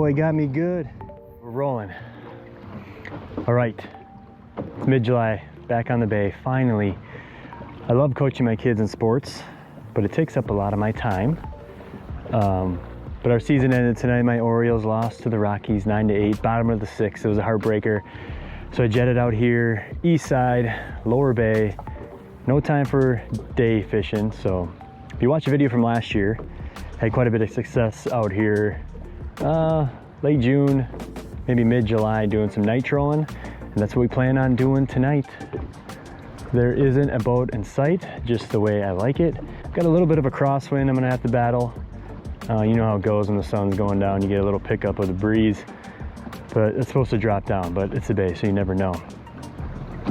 boy got me good. We're rolling. All right, it's mid-July, back on the bay, finally. I love coaching my kids in sports, but it takes up a lot of my time. But our season ended tonight. My Orioles lost to the Rockies 9-8, bottom of the sixth. It was a heartbreaker. So I jetted out here, east side, lower bay. No time for day fishing. So if you watch a video from last year, had quite a bit of success out here late June, maybe mid-July, doing some night trolling. And that's what we plan on doing tonight. There isn't a boat in sight, just the way I like it. Got a little bit of a crosswind I'm gonna have to battle. You know how it goes when the sun's going down, you get a little pickup of the breeze, but it's supposed to drop down, but it's a bay, so you never know.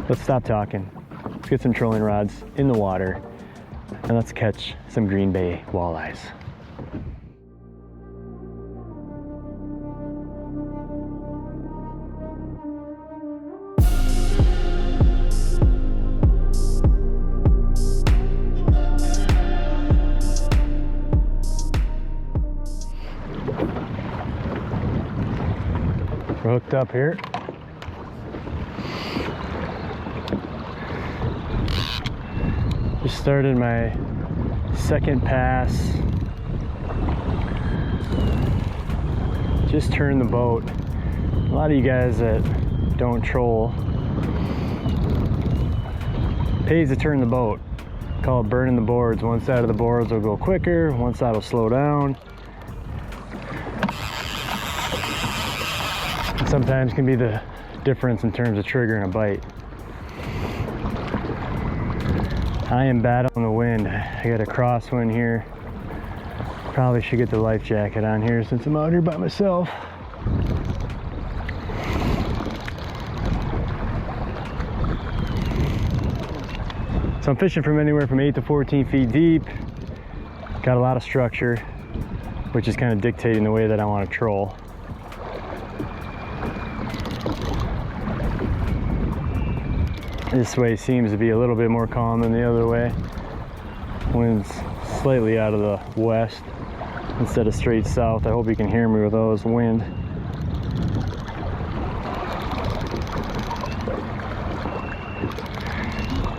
Let's stop talking. Let's get some trolling rods in the water, and let's catch some Green Bay walleyes. We're hooked up here. Just started my second pass. Just turned the boat. A lot of you guys that don't troll pays to turn the boat. Call it burning the boards. One side of the boards will go quicker, one side will slow down. Sometimes can be the difference in terms of triggering a bite. I am bad on the wind. I got a crosswind here. Probably should get the life jacket on here since I'm out here by myself. So I'm fishing from anywhere from 8 to 14 feet deep. Got a lot of structure, which is kind of dictating the way that I want to troll. This way seems to be a little bit more calm than the other way. Wind's slightly out of the west instead of straight south. I hope you can hear me with all this wind.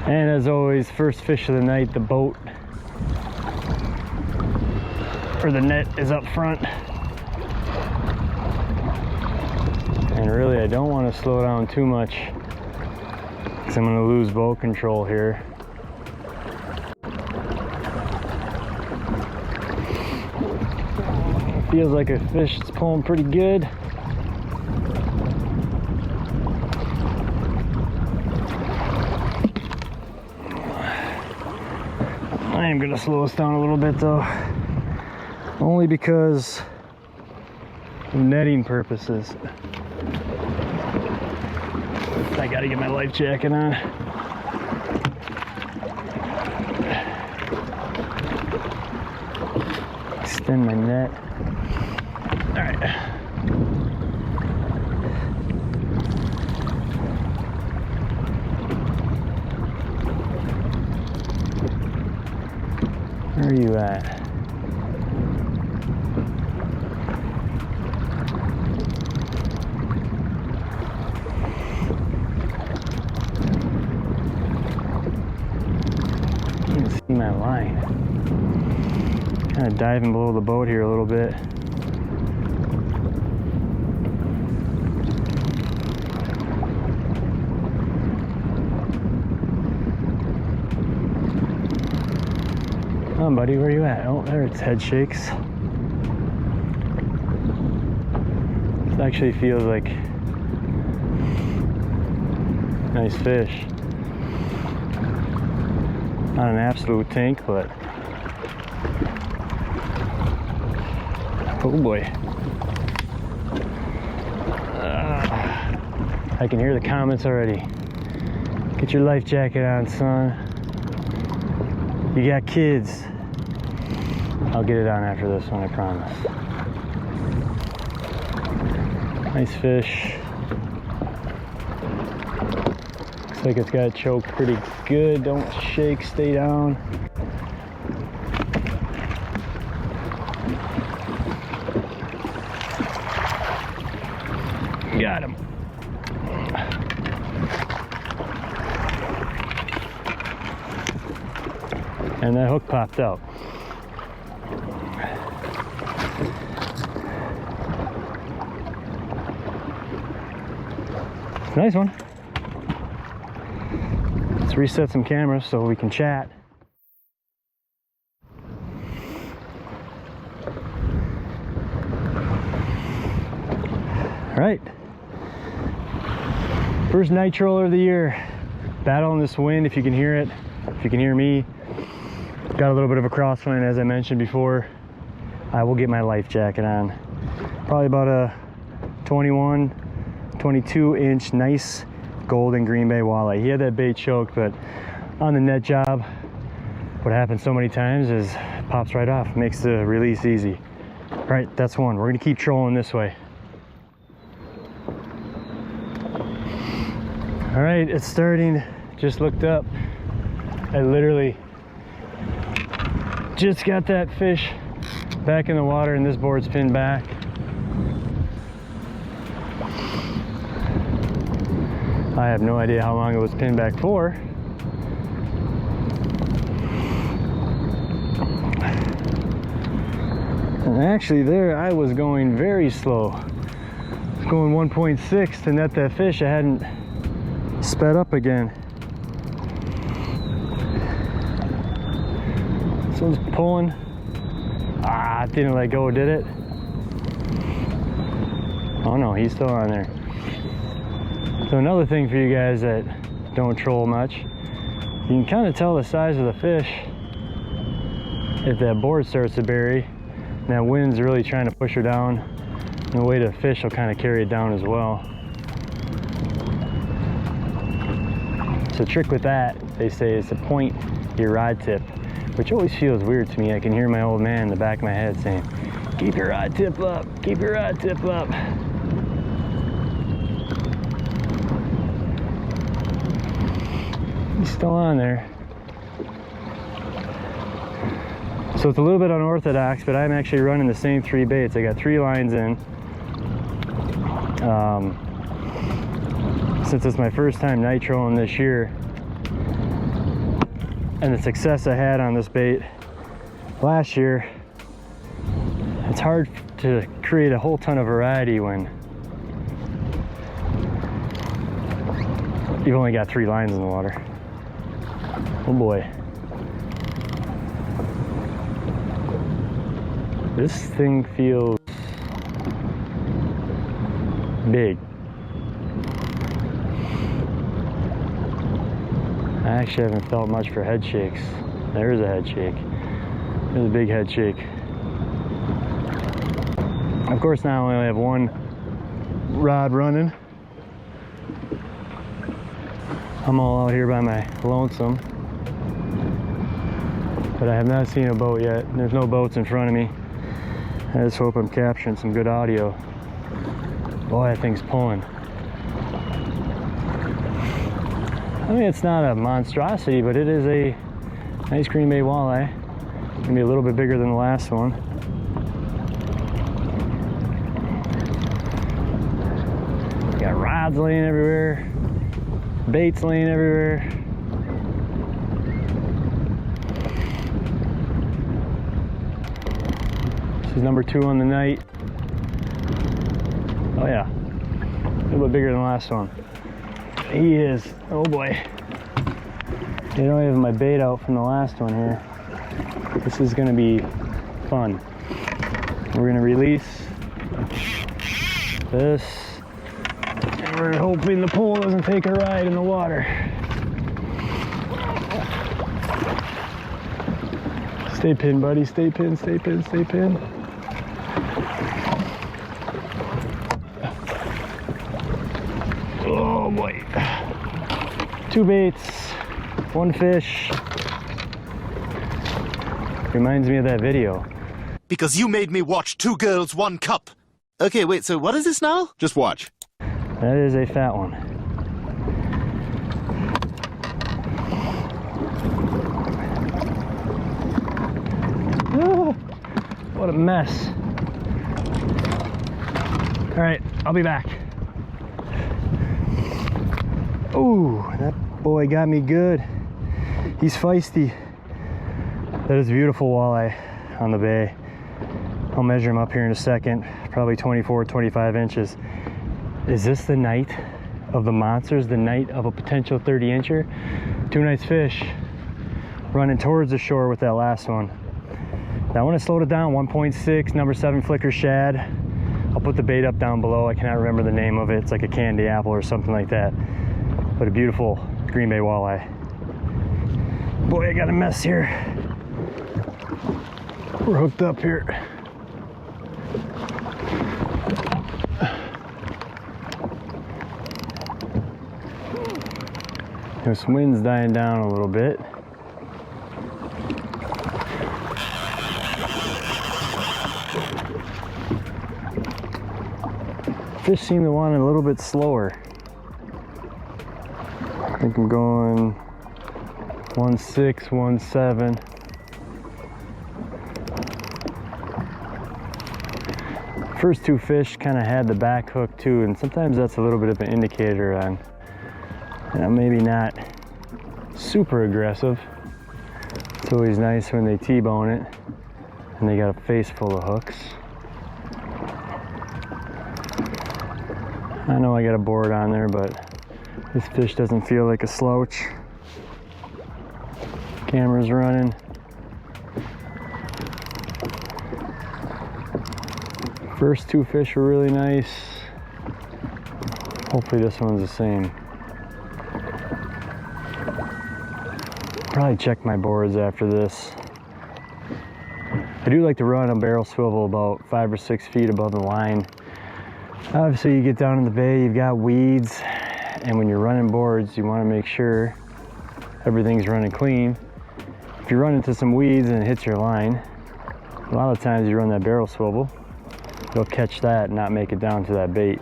And as always, first fish of the night, the boat or the net is up front. And really, I don't want to slow down too much, I'm going to lose boat control here. Feels like a fish that's pulling pretty good. I am going to slow us down a little bit though, only because of netting purposes. I gotta get my life jacket on. Extend my net. All right. Where are you at? My line. Kind of diving below the boat here a little bit. Come on, buddy, where you at? Oh, there its head shakes. This actually feels like nice fish. Not an absolute tank, but oh boy. I can hear the comments already. Get your life jacket on, son. You got kids. I'll get it on after this one, I promise. Nice fish. Looks like it's got choked pretty good. Don't shake, stay down. Got him. And that hook popped out. Nice one. Let's reset some cameras so we can chat. All right. First night troller of the year. Battling this wind, if you can hear it, if you can hear me. Got a little bit of a crosswind, as I mentioned before. I will get my life jacket on. Probably about a 21, 22 inch nice golden Green Bay walleye. He had that bait choked, but on the net job, what happens so many times is it pops right off, makes the release easy. All right, that's one. We're gonna keep trolling this way. All right, it's starting. Just looked up. I literally just got that fish back in the water and this board's pinned back. I have no idea how long it was pinned back for. And actually there I was going very slow. I was going 1.6 to net that fish. I hadn't sped up again. This one's pulling. Ah, it didn't let go, did it? Oh no, he's still on there. So another thing for you guys that don't troll much, you can kind of tell the size of the fish if that board starts to bury and that wind's really trying to push her down, and the weight of the fish will kind of carry it down as well. So the trick with that, they say, is to point your rod tip, which always feels weird to me. I can hear my old man in the back of my head saying, keep your rod tip up, keep your rod tip up. He's still on there. So it's a little bit unorthodox, but I'm actually running the same 3 baits. I got 3 lines in. Since it's my first time nitroing this year, and the success I had on this bait last year, it's hard to create a whole ton of variety when you've only got 3 lines in the water. Oh boy. This thing feels big. I actually haven't felt much for head shakes. There's a head shake. There's a big head shake. Of course, now I only have 1 rod running. I'm all out here by my lonesome. But I have not seen a boat yet. There's no boats in front of me. I just hope I'm capturing some good audio. Boy, that thing's pulling. I mean, it's not a monstrosity, but it is a nice Green Bay walleye. Gonna be a little bit bigger than the last one. Got rods laying everywhere, baits laying everywhere. This is number 2 on the night. Oh yeah, a little bit bigger than the last one. He is. Oh boy. I don't have my bait out from the last one here. This is going to be fun. We're going to release this, and we're hoping the pole doesn't take a ride in the water. Stay pinned, buddy. Stay pinned, stay pinned, stay pinned. Oh boy. 2 baits, 1 fish. Reminds me of that video. Because you made me watch 2 girls, 1 cup. Okay, wait, so what is this now? Just watch. That is a fat one. Oh, what a mess. All right, I'll be back. Ooh, that boy got me good. He's feisty. That is a beautiful walleye on the bay. I'll measure him up here in a second. Probably 24, 25 inches. Is this the night of the monsters? The night of a potential 30-incher? 2 nice fish running towards the shore with that last one. Now I want to slow it down. 1.6, number 7 flicker shad. I'll put the bait up down below. I cannot remember the name of it. It's like a candy apple or something like that. But a beautiful Green Bay walleye. Boy, I got a mess here. We're hooked up here. This wind's dying down a little bit. Fish seem to want it a little bit slower. I think I'm going 1.6, 1.7. First 2 fish kind of had the back hook too, and sometimes that's a little bit of an indicator on, you know, maybe not super aggressive. It's always nice when they T-bone it and they got a face full of hooks. I know I got a board on there, but this fish doesn't feel like a slouch. Camera's running. First 2 fish were really nice. Hopefully this one's the same. Probably check my boards after this. I do like to run a barrel swivel about 5 or 6 feet above the line. Obviously you get down in the bay, you've got weeds, and when you're running boards, you want to make sure everything's running clean. If you run into some weeds and it hits your line, a lot of times you run that barrel swivel, you'll catch that and not make it down to that bait.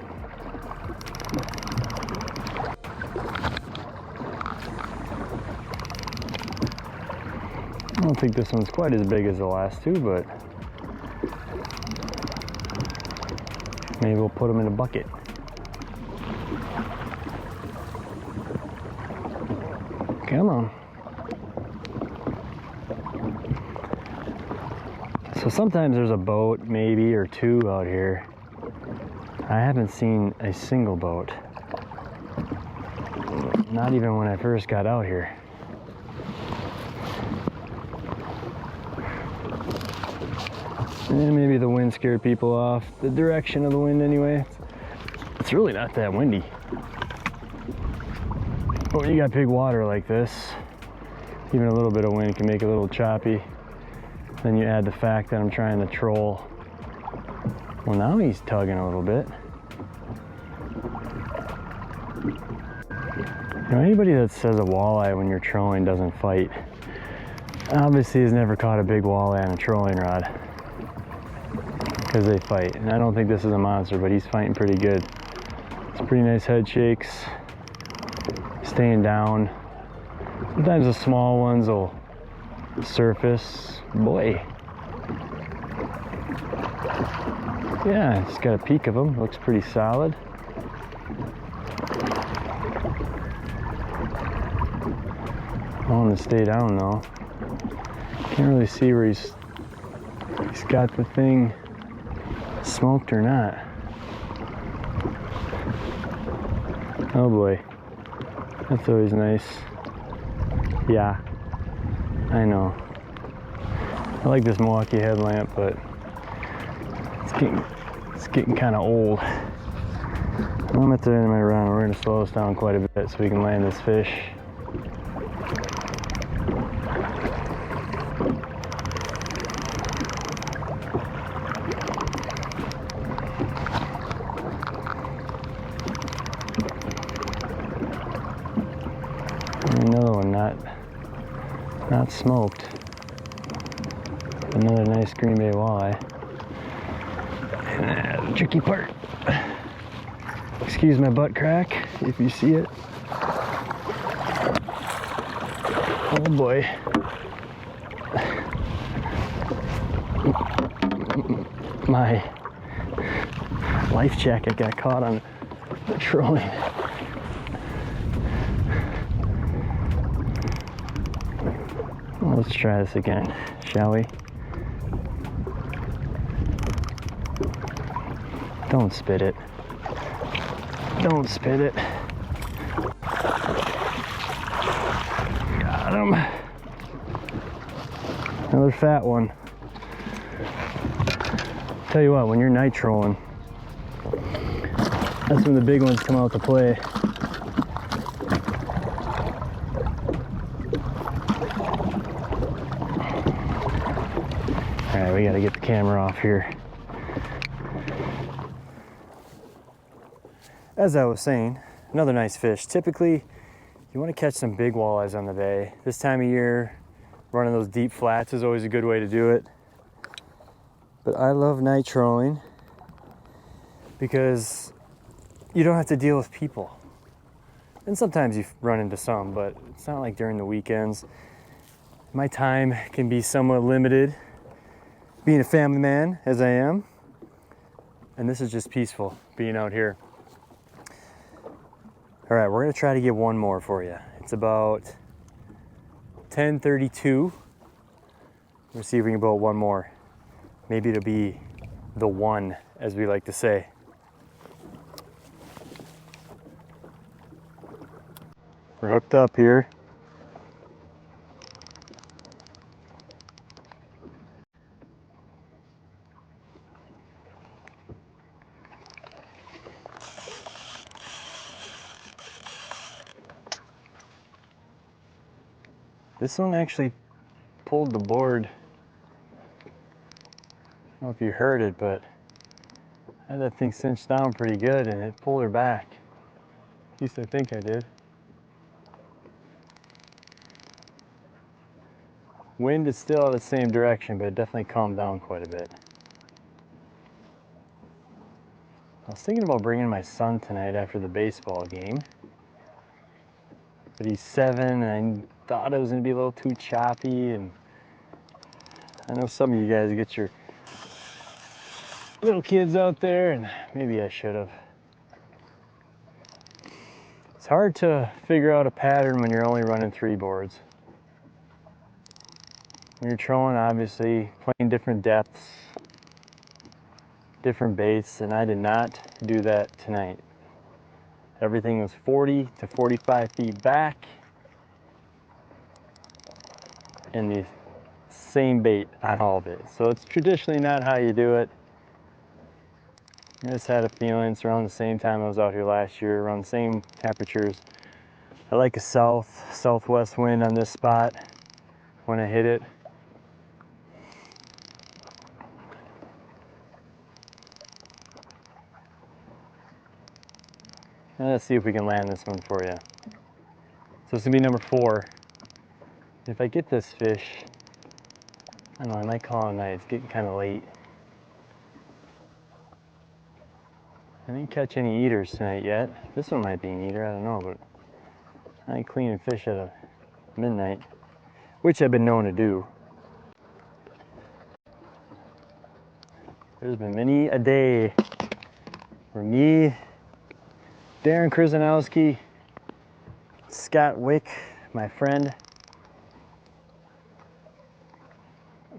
I don't think this one's quite as big as the last 2, but maybe we'll put them in a bucket. Come on. So sometimes there's a boat, maybe, or 2 out here. I haven't seen a single boat. Not even when I first got out here. And maybe the wind scared people off. The direction of the wind anyway. It's really not that windy. But when you got big water like this, even a little bit of wind can make it a little choppy. Then you add the fact that I'm trying to troll. Well, now he's tugging a little bit. You know, anybody that says a walleye when you're trolling doesn't fight, obviously has never caught a big walleye on a trolling rod. Because they fight. And I don't think this is a monster, but he's fighting pretty good. It's pretty nice head shakes. Staying down. Sometimes the small ones will surface. Boy. Yeah, just got a peek of him. Looks pretty solid. I want to stay down though. Can't really see where he's got the thing smoked or not. Oh boy, that's always nice. Yeah, I know. I like this Milwaukee headlamp, but it's getting kind of old. I'm at the end of my run. We're gonna slow this down quite a bit so we can land this fish. Another one not smoked. Another nice Green Bay walleye. And the tricky part. Excuse my butt crack if you see it. Oh boy. My life jacket got caught on the trolling. Let's try this again, shall we? Don't spit it. Don't spit it. Got him. Another fat one. Tell you what, when you're night trolling, that's when the big ones come out to play. All right, we gotta get the camera off here. As I was saying, another nice fish. Typically, you want to catch some big walleyes on the bay. This time of year, running those deep flats is always a good way to do it. But I love night trolling because you don't have to deal with people. And sometimes you run into some, but it's not like during the weekends. My time can be somewhat limited, being a family man as I am. And this is just peaceful, being out here. All right, we're gonna try to get one more for you. It's about 10:32. Let's see if we can boat one more. Maybe it'll be the one, as we like to say. We're hooked up here. This one actually pulled the board. I don't know if you heard it, but I had that thing cinched down pretty good and it pulled her back. At least I think I did. Wind is still the same direction, but it definitely calmed down quite a bit. I was thinking about bringing my son tonight after the baseball game, but he's 7 and I thought it was gonna be a little too choppy, and I know some of you guys get your little kids out there, and maybe I should have. It's hard to figure out a pattern when you're only running 3 boards. When you're trolling, obviously, playing different depths, different baits, and I did not do that tonight. Everything was 40 to 45 feet back, and the same bait on all of it. So it's traditionally not how you do it. I just had a feeling it's around the same time I was out here last year, around the same temperatures. I like a southwest wind on this spot when I hit it. Now let's see if we can land this one for you. So it's gonna be number 4. If I get this fish, I don't know, I might call it a night. It's getting kind of late. I didn't catch any eaters tonight yet. This one might be an eater, I don't know, but I ain't cleaning fish at midnight, which I've been known to do. There's been many a day where me, Darren Krzyzanowski, Scott Wick, my friend,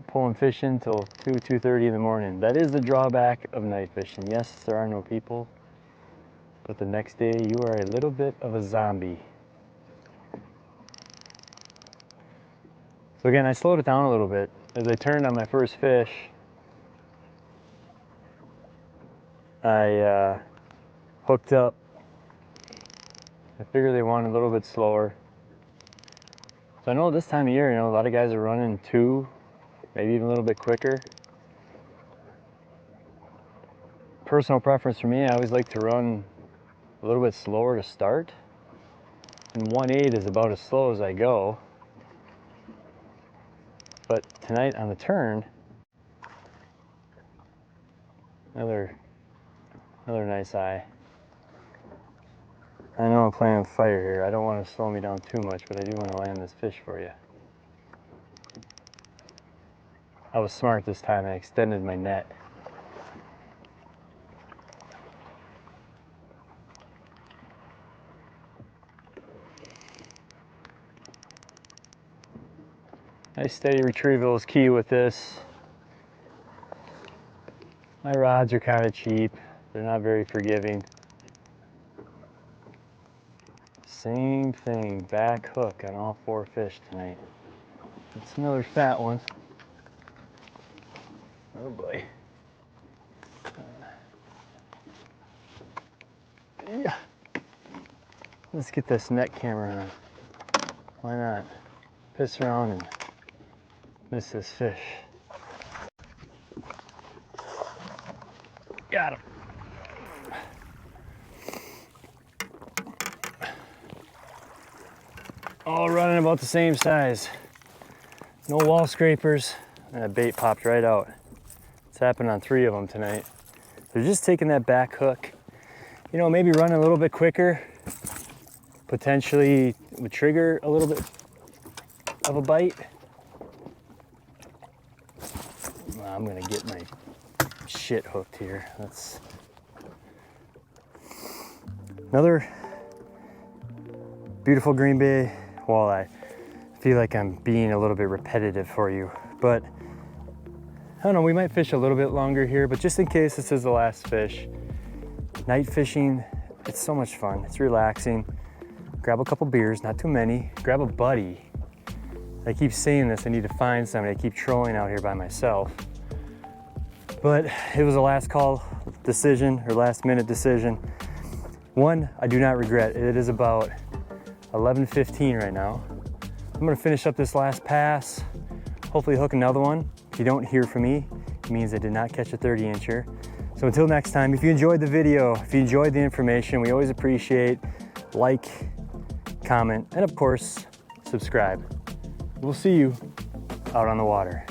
pulling fish until 2:30 in the morning. That is the drawback of night fishing. Yes, there are no people, but the next day you are a little bit of a zombie. So again, I slowed it down a little bit. As I turned on my first fish, I hooked up. I figured they wanted a little bit slower. So I know this time of year, a lot of guys are running 2, maybe even a little bit quicker. Personal preference for me, I always like to run a little bit slower to start. And 1.8 is about as slow as I go. But tonight on the turn, another nice eye. I know I'm playing with fire here. I don't want to slow me down too much, but I do want to land this fish for you. I was smart this time. I extended my net. Nice steady retrieval is key with this. My rods are kind of cheap. They're not very forgiving. Same thing, back hook on all 4 fish tonight. It's another fat one. Oh boy. Yeah. Let's get this net camera on. Why not? Piss around and miss this fish. Got him. All running about the same size. No wall scrapers, and that bait popped right out. It's happened on 3 of them tonight. They're just taking that back hook. You know, maybe running a little bit quicker, potentially would trigger a little bit of a bite. Well, I'm gonna get my shit hooked here. That's another beautiful Green Bay walleye. I feel like I'm being a little bit repetitive for you, but I don't know, we might fish a little bit longer here, but just in case this is the last fish, night fishing, it's so much fun. It's relaxing. Grab a couple beers, not too many. Grab a buddy. I keep saying this, I need to find somebody. I keep trolling out here by myself. But it was a last call decision, or last minute decision. One, I do not regret. It is about 11:15 right now. I'm gonna finish up this last pass, hopefully hook another one. If you don't hear from me, it means I did not catch a 30-incher. So until next time, if you enjoyed the video, if you enjoyed the information, we always appreciate like, comment, and of course, subscribe. We'll see you out on the water.